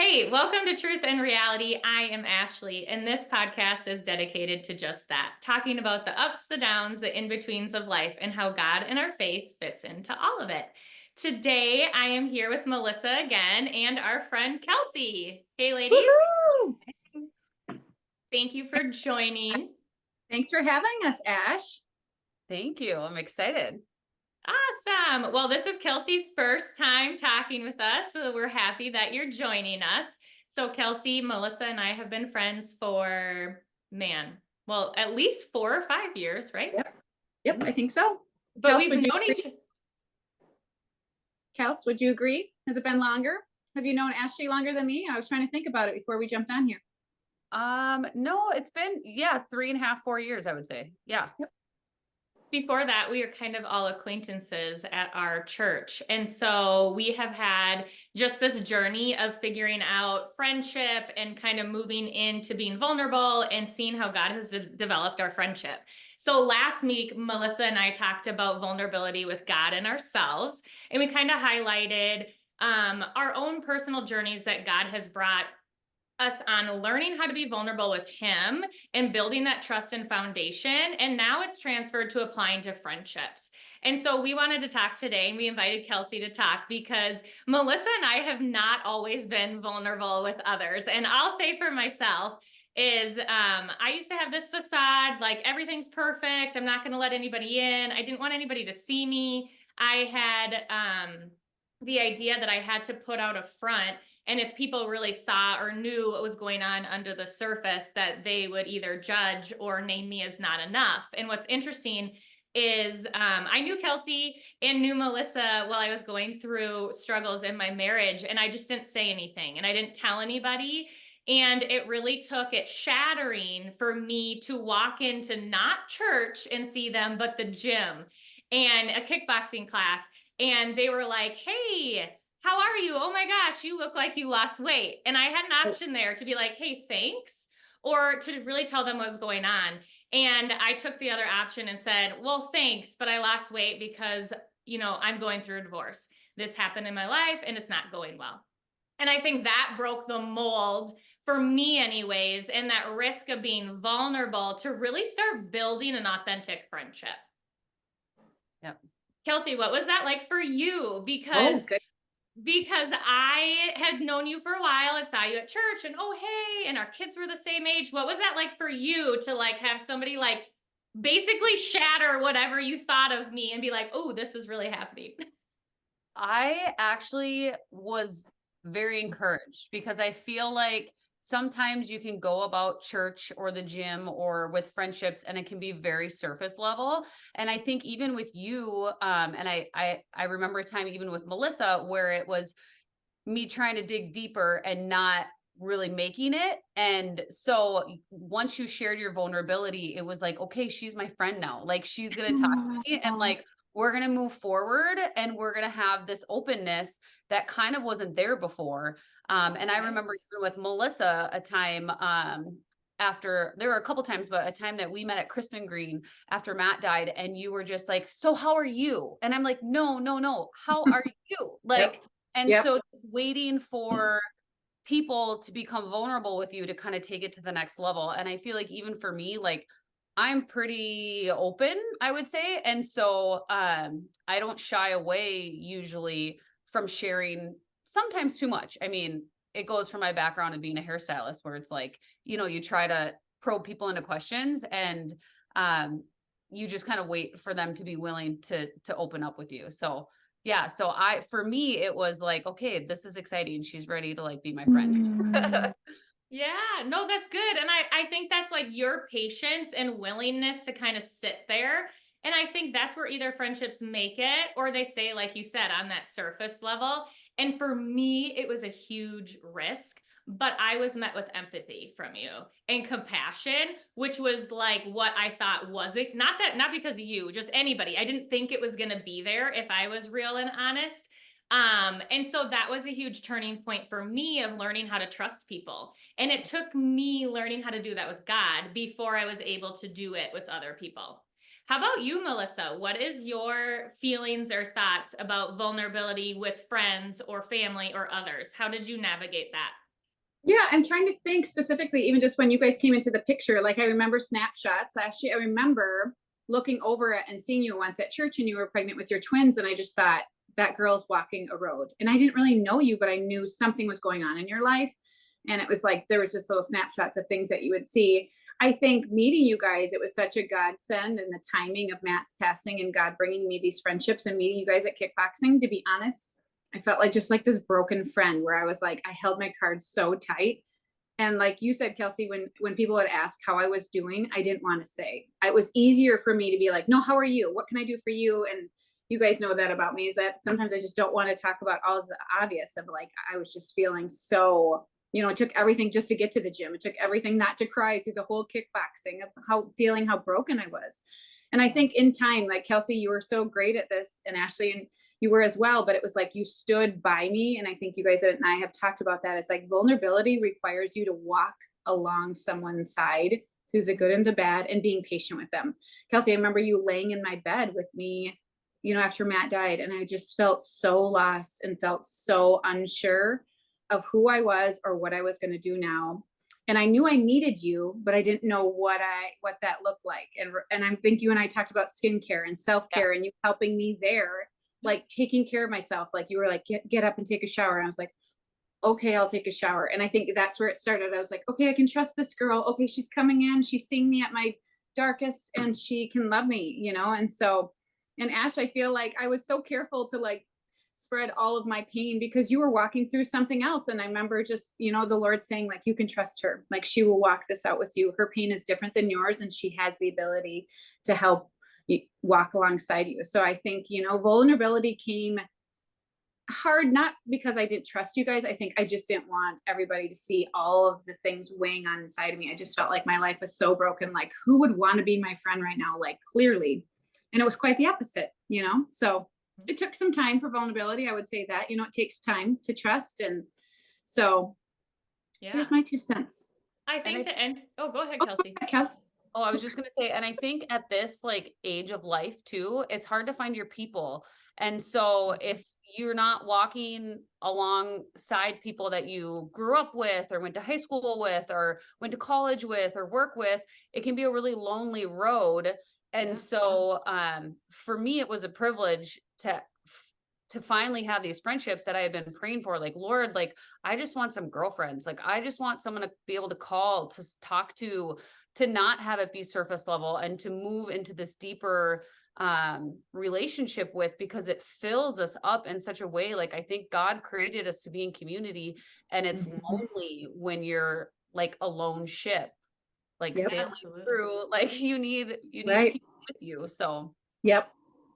Hey, welcome to Truth and Reality. I am Ashley, and this podcast is dedicated to just that, talking about the ups, the downs, the in-betweens of life, and how God and our faith fits into all of it. Today, I am here with Melissa again and our friend Kelsey. Hey, ladies. Woohoo! Thank you for joining. Thanks for having us, Ash. Thank you. I'm excited. Awesome. Well, this is Kelsey's first time talking with us, so we're happy that you're joining us. So Kelsey, Melissa, and I have been friends for, at least 4 or 5 years, right? Yep, I think so. But Kels, we've would you known agree? each Kels, would you agree? Has it been longer? Have you known Ashley longer than me? I was trying to think about it before we jumped on here. No, it's been 3.5, 4 years, I would say. Yeah. Before that, we were kind of all acquaintances at our church. And so we have had just this journey of figuring out friendship and kind of moving into being vulnerable and seeing how God has developed our friendship. So last week, Melissa and I talked about vulnerability with God and ourselves, and we kind of highlighted our own personal journeys that God has brought us on learning how to be vulnerable with him and building that trust and foundation. And now it's transferred to applying to friendships. And so we wanted to talk today, and we invited Kelsey to talk because Melissa and I have not always been vulnerable with others. And I'll say for myself, I used to have this facade, like everything's perfect. I'm not going to let anybody in. I didn't want anybody to see me. I had the idea that I had to put out a front, and if people really saw or knew what was going on under the surface, that they would either judge or name me as not enough. And what's interesting is I knew Kelsey and knew Melissa while I was going through struggles in my marriage, and I just didn't say anything and I didn't tell anybody. And it really took it shattering for me to walk into not church and see them, but the gym and a kickboxing class. And they were like, hey, how are you? Oh my gosh, you look like you lost weight. And I had an option there to be like, hey, thanks, or to really tell them what was going on. And I took the other option and said, well, thanks, but I lost weight because, I'm going through a divorce. This happened in my life and it's not going well. And I think that broke the mold for me anyways, and that risk of being vulnerable to really start building an authentic friendship. Yep. Kelsey, what was that like for you? Oh, Because good. I had known you for a while and saw you at church, and oh, hey, and our kids were the same age. What was that like for you to like have somebody like basically shatter whatever you thought of me and be like, oh, this is really happening? I actually was very encouraged because I feel like sometimes you can go about church or the gym or with friendships and it can be very surface level. And I think even with you, and I remember a time even with Melissa where it was me trying to dig deeper and not really making it. And so once you shared your vulnerability, it was like, okay, she's my friend now. Like she's going to talk to me and like, we're going to move forward and we're going to have this openness that kind of wasn't there before. And I remember even with Melissa a time, after there were a couple times, but a time that we met at Crispin Green after Matt died, and you were just like, so how are you? And I'm like, no, no, no. How are you? Like, and Yep. so just waiting for people to become vulnerable with you to kind of take it to the next level. And I feel like even for me, like I'm pretty open, I would say. And so I don't shy away usually from sharing sometimes too much. I mean, it goes from my background of being a hairstylist where it's like, you try to probe people into questions and you just kind of wait for them to be willing to open up with you. So yeah, so for me, it was like, okay, this is exciting. She's ready to like be my friend. Yeah, no, that's good. And I think that's like your patience and willingness to kind of sit there. And I think that's where either friendships make it or they stay, like you said, on that surface level. And for me, it was a huge risk, but I was met with empathy from you and compassion, which was like what I thought wasn't, not because of you, just anybody. I didn't think it was going to be there if I was real and honest. And so that was a huge turning point for me of learning how to trust people. And it took me learning how to do that with God before I was able to do it with other people. How about you, Melissa? What is your feelings or thoughts about vulnerability with friends or family or others? How did you navigate that? Yeah, I'm trying to think specifically, even just when you guys came into the picture, like I remember snapshots. Actually, I remember looking over it and seeing you once at church and you were pregnant with your twins. And I just thought that girl's walking a road. And I didn't really know you, but I knew something was going on in your life. And it was like there was just little snapshots of things that you would see. I think meeting you guys, it was such a godsend, and the timing of Matt's passing and God bringing me these friendships and meeting you guys at kickboxing, to be honest, I felt like just like this broken friend where I was like, I held my cards so tight. And like you said, Kelsey, when people would ask how I was doing, I didn't want to say. It was easier for me to be like, no, how are you? What can I do for you? And you guys know that about me, is that sometimes I just don't want to talk about all of the obvious of like, I was just feeling so, it took everything just to get to the gym. It took everything not to cry through the whole kickboxing of feeling how broken I was. And I think in time, like Kelsey, you were so great at this, and Ashley, and you were as well, but it was like you stood by me. And I think you guys and I have talked about that. It's like vulnerability requires you to walk along someone's side through the good and the bad and being patient with them. Kelsey, I remember you laying in my bed with me, after Matt died, and I just felt so lost and felt so unsure of who I was or what I was going to do now. And I knew I needed you, but I didn't know what that looked like. And I think you and I talked about skincare and self-care, and you helping me there, like taking care of myself. Like you were like, get up and take a shower. And I was like, okay, I'll take a shower. And I think that's where it started. I was like, okay, I can trust this girl. Okay, she's coming in. She's seeing me at my darkest and she can love me, And so, and Ash, I feel like I was so careful to like spread all of my pain because you were walking through something else. And I remember just, the Lord saying, like, you can trust her. Like she will walk this out with you. Her pain is different than yours, and she has the ability to help walk alongside you. So I think, vulnerability came hard, not because I didn't trust you guys. I think I just didn't want everybody to see all of the things weighing on inside of me. I just felt like my life was so broken. Like, who would want to be my friend right now? Like, clearly. And it was quite the opposite, So it took some time for vulnerability. I would say that, it takes time to trust. And so here's my 2 cents. I think go ahead, Kelsey. Kelsey. Oh, I was just going to say, and I think at this like age of life too, it's hard to find your people. And so if you're not walking alongside people that you grew up with or went to high school with or went to college with or work with, it can be a really lonely road. And so for me, it was a privilege to finally have these friendships that I had been praying for. Like, Lord, like, I just want some girlfriends. Like, I just want someone to be able to call, to talk to not have it be surface level, and to move into this deeper relationship with, because it fills us up in such a way. Like, I think God created us to be in community, and it's lonely when you're like a lone ship, like sailing through, like you need people with you. So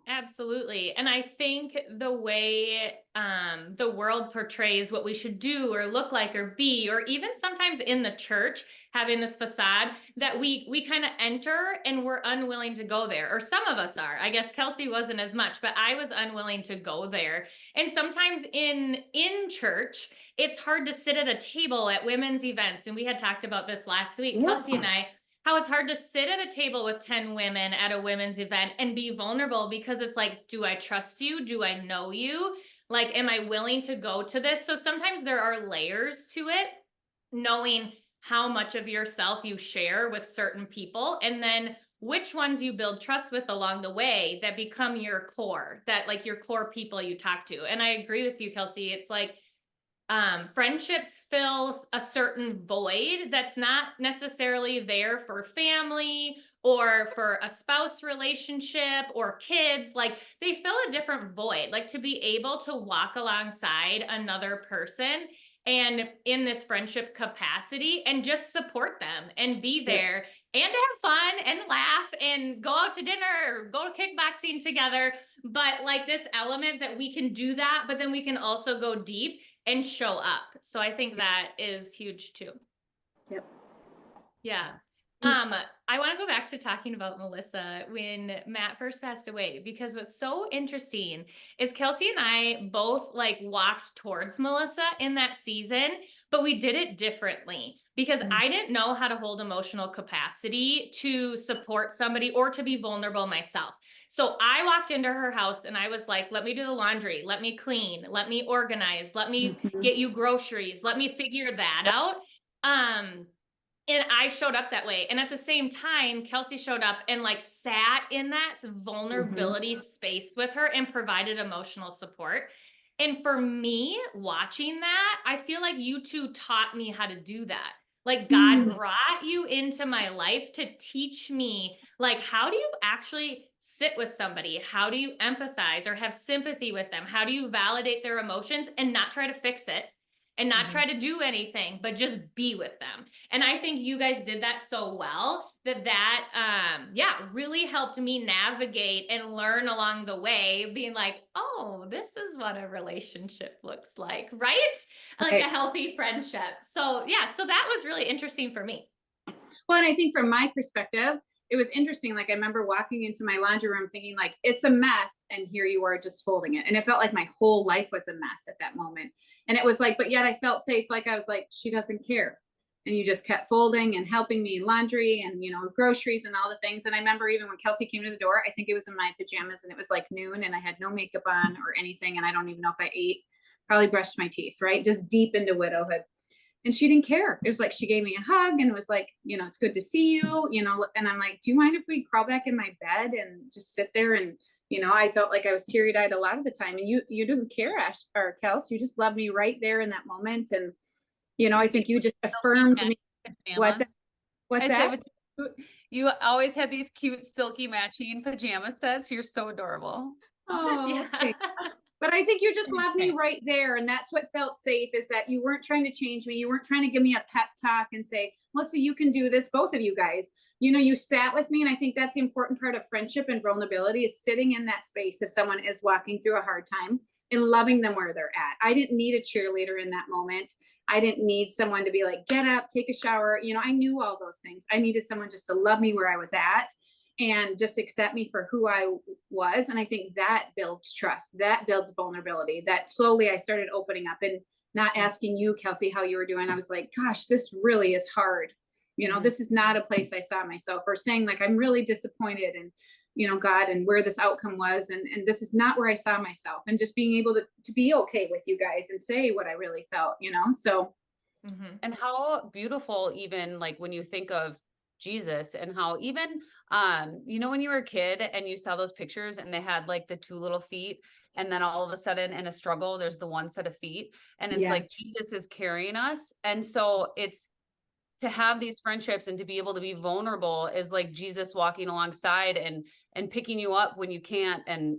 Absolutely. And I think the way the world portrays what we should do or look like or be, or even sometimes in the church, having this facade that we kind of enter and we're unwilling to go there. Or some of us are. I guess Kelsey wasn't as much, but I was unwilling to go there. And sometimes in church, it's hard to sit at a table at women's events. And we had talked about this last week, Kelsey and I, how it's hard to sit at a table with 10 women at a women's event and be vulnerable, because it's like, do I trust you? Do I know you? Like, am I willing to go to this? So sometimes there are layers to it, knowing how much of yourself you share with certain people, and then which ones you build trust with along the way that become your core, that like your core people you talk to. And I agree with you, Kelsey. It's like, friendships fill a certain void that's not necessarily there for family or for a spouse relationship or kids. Like, they fill a different void. Like, to be able to walk alongside another person and in this friendship capacity and just support them and be there and have fun and laugh and go out to dinner or go to kickboxing together. But like this element that we can do that, but then we can also go deep and show up. So I think that is huge too. Yep. Yeah. I want to go back to talking about Melissa when Matt first passed away, because what's so interesting is Kelsey and I both like walked towards Melissa in that season, but we did it differently because I didn't know how to hold emotional capacity to support somebody or to be vulnerable myself. So I walked into her house and I was like, let me do the laundry, let me clean, let me organize, let me Mhm. get you groceries, let me figure that out. And I showed up that way. And at the same time, Kelsey showed up and like sat in that vulnerability space with her and provided emotional support. And for me, watching that, I feel like you two taught me how to do that. Like God Mm. brought you into my life to teach me, like, how do you actually sit with somebody? How do you empathize or have sympathy with them? How do you validate their emotions and not try to fix it and not Mhm. try to do anything, but just be with them? And I think you guys did that so well that yeah, really helped me navigate and learn along the way, being like, oh, this is what a relationship looks like, right? Like a Right. healthy friendship. So yeah, so that was really interesting for me. Well, and I think from my perspective, it was interesting. Like I remember walking into my laundry room thinking like it's a mess, and here you are just folding it. And it felt like my whole life was a mess at that moment. And it was like, but yet I felt safe. Like I was like, she doesn't care. And you just kept folding and helping me laundry and groceries and all the things. And I remember even when Kelsey came to the door, I think it was in my pajamas and it was like noon and I had no makeup on or anything. And I don't even know if I ate, probably brushed my teeth, right? Just deep into widowhood. And she didn't care. It was like she gave me a hug and it was like, it's good to see you, and I'm like, do you mind if we crawl back in my bed and just sit there? And I felt like I was teary-eyed a lot of the time. And you didn't care, Ash or Kels. You just loved me right there in that moment. And I think you just Silky affirmed matching me. What's that? pajamas. What's I said, that? you always had these cute silky matching pajama sets. You're so adorable. Oh, Yeah. okay. But I think you just loved me Okay. right there. And that's what felt safe, is that you weren't trying to change me. You weren't trying to give me a pep talk and say, Melissa, you can do this. Both of you guys, you sat with me. And I think that's the important part of friendship and vulnerability, is sitting in that space if someone is walking through a hard time and loving them where they're at. I didn't need a cheerleader in that moment. I didn't need someone to be like, get up, take a shower. I knew all those things. I needed someone just to love me where I was at and just accept me for who I was. And I think that builds trust, that builds vulnerability, that slowly I started opening up and not asking you, Kelsey, how you were doing. I was like, gosh, this really is hard. This is not a place I saw myself, or saying like, I'm really disappointed and, God, and where this outcome was. And this is not where I saw myself, and just being able to be okay with you guys and say what I really felt, so. Mm-hmm. And how beautiful, even like when you think of Jesus, and how even when you were a kid and you saw those pictures and they had like the two little feet, and then all of a sudden in a struggle there's the one set of feet, and it's Yeah. like Jesus is carrying us. And so it's to have these friendships and to be able to be vulnerable is like Jesus walking alongside and picking you up when you can't, and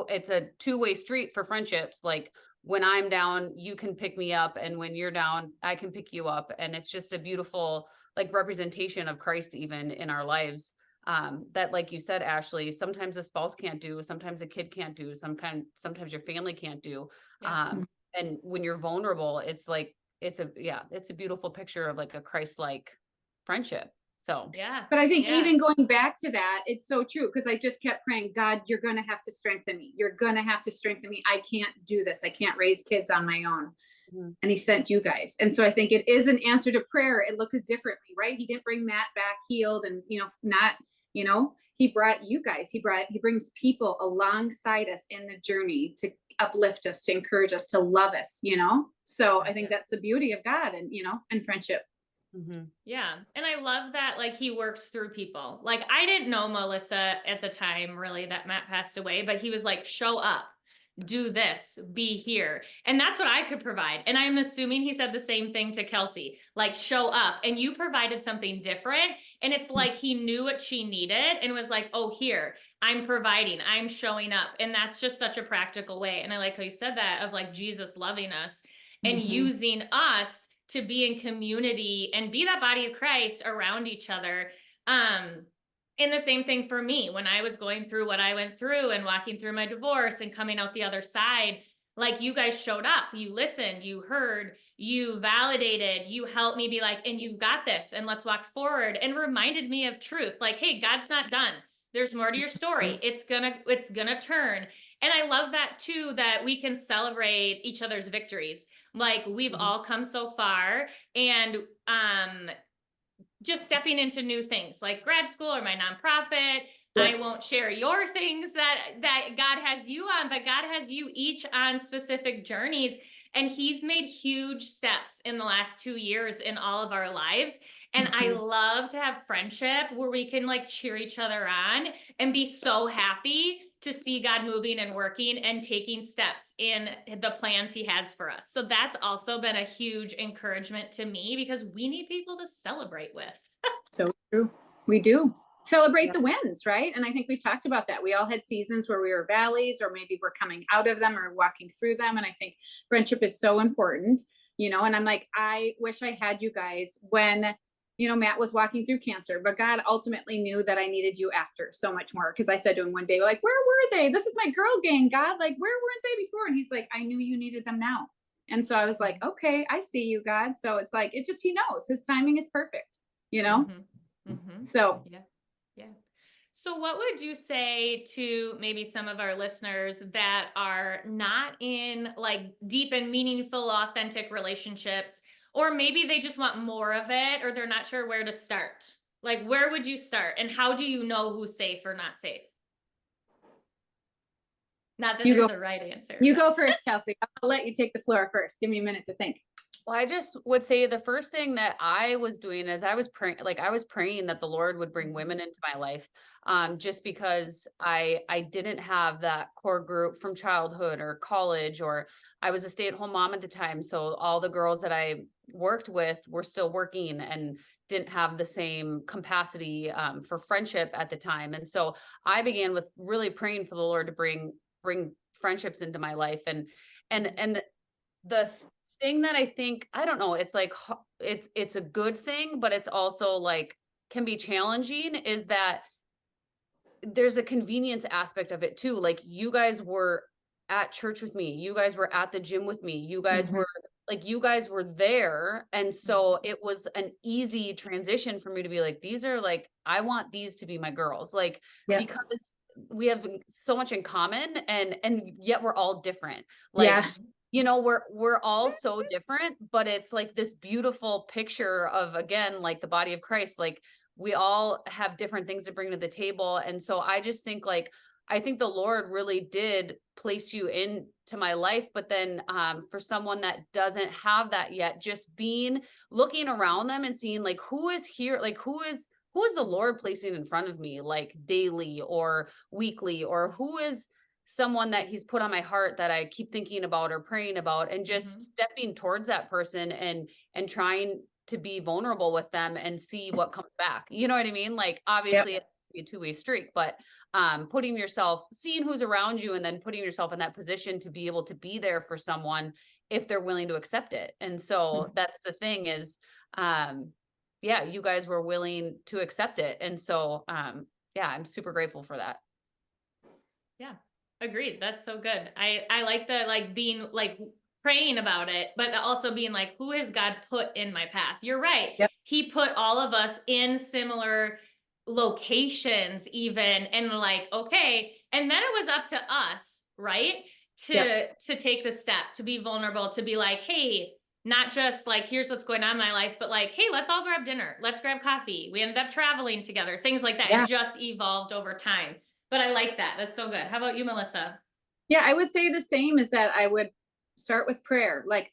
it's a two-way street for friendships. Like when I'm down, you can pick me up, and when you're down, I can pick you up. And it's just a beautiful like representation of Christ even in our lives. That, like you said, Ashley, sometimes a spouse can't do, sometimes a kid can't do, sometimes your family can't do. Yeah. And when you're vulnerable, it's like it's a beautiful picture of like a Christ-like friendship. So Yeah. But I think Yeah. even going back to that, it's so true, because I just kept praying, God, you're going to have to strengthen me. You're going to have to strengthen me. I can't do this. I can't raise kids on my own. And he sent you guys. And so I think it is an answer to prayer. It looks differently, right? He didn't bring Matt back healed and, he brought you guys. He brings people alongside us in the journey to uplift us, to encourage us, to love us, So I think that's the beauty of God and friendship. Yeah. And I love that, like, he works through people. Like, I didn't know Melissa at the time, really, that Matt passed away, but he was like, show up, do this, be here. And that's what I could provide. And I'm assuming he said the same thing to Kelsey, like, show up. And you provided something different. And it's like he knew what she needed and was like, oh, here, I'm providing, I'm showing up. And that's just such a practical way. And I like how you said that, of like Jesus loving us and using us to be in community and be that body of Christ around each other. And the same thing for me when I was going through what I went through and walking through my divorce and coming out the other side. Like, you guys showed up, you listened, you heard, you validated, you helped me be like, and you got this, and let's walk forward, and reminded me of truth. Like, hey, God's not done. There's more to your story. It's gonna turn. And I love that too, that we can celebrate each other's victories. Like, we've all come so far, and just stepping into new things like grad school or my nonprofit, Yeah. I won't share your things that God has you on, but God has you each on specific journeys. And he's made huge steps in the last 2 years in all of our lives. And I Mhm. love to have friendship where we can like cheer each other on and be so happy to see God moving and working and taking steps in the plans he has for us. So that's also been a huge encouragement to me because we need people to celebrate with. So true. We do celebrate Yeah. the wins, right? And I think we've talked about that. We all had seasons where we were valleys, or maybe we're coming out of them or walking through them. And I think friendship is so important, and I'm like, I wish I had you guys when, Matt was walking through cancer, but God ultimately knew that I needed you after so much more. Cause I said to him one day, like, where were they? This is my girl gang, God. Like, where weren't they before? And he's like, I knew you needed them now. And so I was like, okay, I see you, God. So it's like, he knows his timing is perfect, Mm-hmm. Mm-hmm. So Yeah. Yeah. So what would you say to maybe some of our listeners that are not in like deep and meaningful, authentic relationships, or maybe they just want more of it, or they're not sure where to start? Like, where would you start? And how do you know who's safe or not safe? Not that you there's go, a right answer. you but- go first, Kelsey. I'll let you take the floor first. Give me a minute to think. Well, I just would say the first thing that I was doing is I was praying, like I was praying that the Lord would bring women into my life. Just because I didn't have that core group from childhood or college, or I was a stay-at-home mom at the time. So all the girls that I worked with were still working and didn't have the same capacity for friendship at the time. And so I began with really praying for the Lord to bring friendships into my life. And the thing that I think, I don't know, it's like it's a good thing, but it's also like can be challenging, is that there's a convenience aspect of it too. Like you guys were at church with me, you guys were at the gym with me, you guys Mhm. were like, you guys were there. And so it was an easy transition for me to be like, these are like, I want these to be my girls, like, Yeah. because we have so much in common, and yet we're all different. Like, Yeah. we're all so different, but it's like this beautiful picture of, again, like the body of Christ. Like we all have different things to bring to the table. And so I just think like, I think the Lord really did place you into my life. But then for someone that doesn't have that yet, just looking around them and seeing like who is here, like who is the Lord placing in front of me, like daily or weekly, or who is someone that he's put on my heart that I keep thinking about or praying about, and just stepping towards that person and trying to be vulnerable with them and see what comes back. You know what I mean? Like obviously it has to be a two-way street, but seeing who's around you and then putting yourself in that position to be able to be there for someone if they're willing to accept it. And so that's the thing is, yeah, you guys were willing to accept it. And so, yeah, I'm super grateful for that. Yeah, agreed. That's so good. I like the like being like praying about it, but also being like, who has God put in my path? You're right. Yep. He put all of us in similar locations even, and like, okay. And then it was up to us, right? To take the step, to be vulnerable, to be like, hey, not just like, here's what's going on in my life, but like, hey, let's all grab dinner. Let's grab coffee. We ended up traveling together, things like that. Yeah. It just evolved over time. But I like that. That's so good. How about you, Melissa? Yeah, I would say the same, is that I would start with prayer. Like,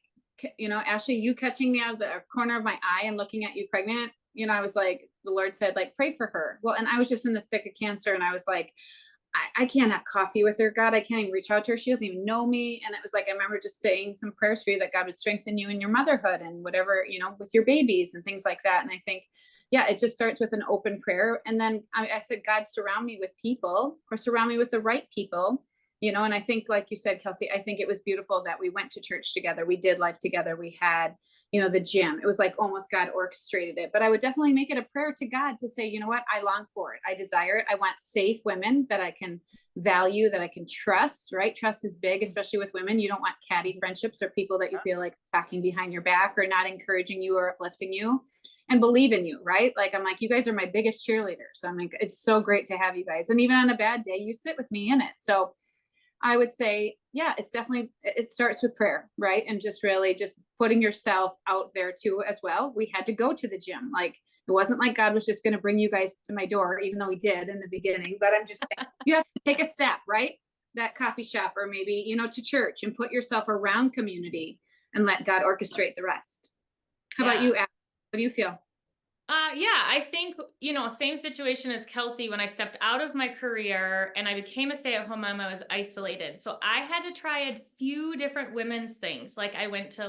Ashley, you catching me out of the corner of my eye and looking at you pregnant, I was like, the Lord said, like, pray for her. Well, and I was just in the thick of cancer, and I was like, I can't have coffee with her. God, I can't even reach out to her. She doesn't even know me. And it was like, I remember just saying some prayers for you, that God would strengthen you in your motherhood and whatever, with your babies and things like that. And I think, yeah, it just starts with an open prayer. And then I said, God, surround me with people, or surround me with the right people. And I think, like you said, Kelsey, I think it was beautiful that we went to church together. We did life together. We had, the gym. It was like almost God orchestrated it. But I would definitely make it a prayer to God to say, you know what, I long for it. I desire it. I want safe women that I can value, that I can trust, right? Trust is big, especially with women. You don't want catty friendships or people that you feel like talking behind your back or not encouraging you or uplifting you and believe in you, right? Like, I'm like, you guys are my biggest cheerleaders. I'm like, it's so great to have you guys. And even on a bad day, you sit with me in it. So I would say, yeah, it starts with prayer, right? And just really just putting yourself out there too as well. We had to go to the gym. Like, it wasn't like God was just going to bring you guys to my door, even though he did in the beginning. But I'm just saying, you have to take a step, right? That coffee shop, or maybe, you know, to church, and put yourself around community and let God orchestrate the rest. How about Yeah. you, Ashley? What do you feel? Yeah, I think, same situation as Kelsey. When I stepped out of my career and I became a stay-at-home mom, I was isolated. So I had to try a few different women's things. Like I went to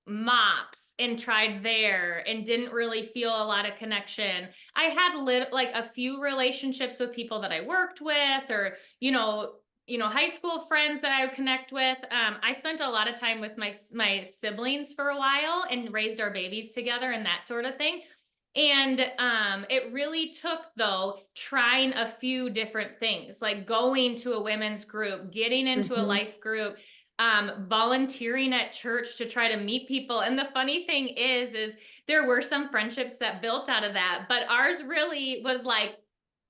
MOPS and tried there and didn't really feel a lot of connection. I had like a few relationships with people that I worked with, or, high school friends that I would connect with. I spent a lot of time with my siblings for a while and raised our babies together and that sort of thing. And it really took, though, trying a few different things, like going to a women's group, getting into a life group, volunteering at church to try to meet people. And the funny thing is there were some friendships that built out of that, but ours really was like,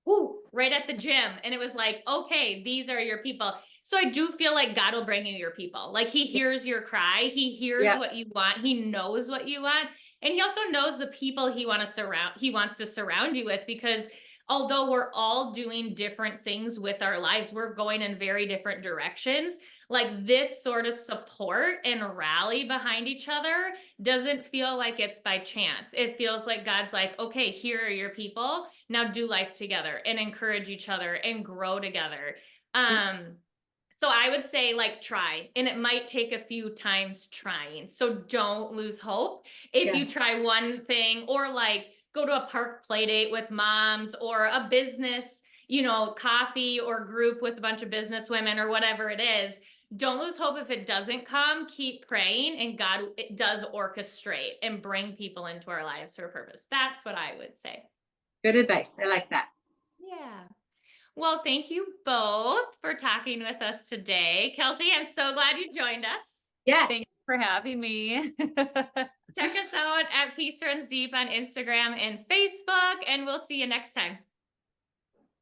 whoo, right at the gym. And it was like, okay, these are your people. So I do feel like God will bring you your people. Like he hears your cry. He hears what you want. He knows what you want. And he also knows the people he wants to surround you with, because although we're all doing different things with our lives, we're going in very different directions. Like this sort of support and rally behind each other doesn't feel like it's by chance. It feels like God's like, okay, here are your people. Now do life together and encourage each other and grow together. So I would say try, and it might take a few times trying. So don't lose hope. If you try one thing, or go to a park play date with moms, or a business, coffee or group with a bunch of business women, or whatever it is, don't lose hope if it doesn't come. Keep praying, and God does orchestrate and bring people into our lives for a purpose. That's what I would say. Good advice. I like that. Yeah. Well, thank you both for talking with us today. Kelsey, I'm so glad you joined us. Yes. Thanks for having me. Check us out at Peace Runs Deep on Instagram and Facebook, and we'll see you next time.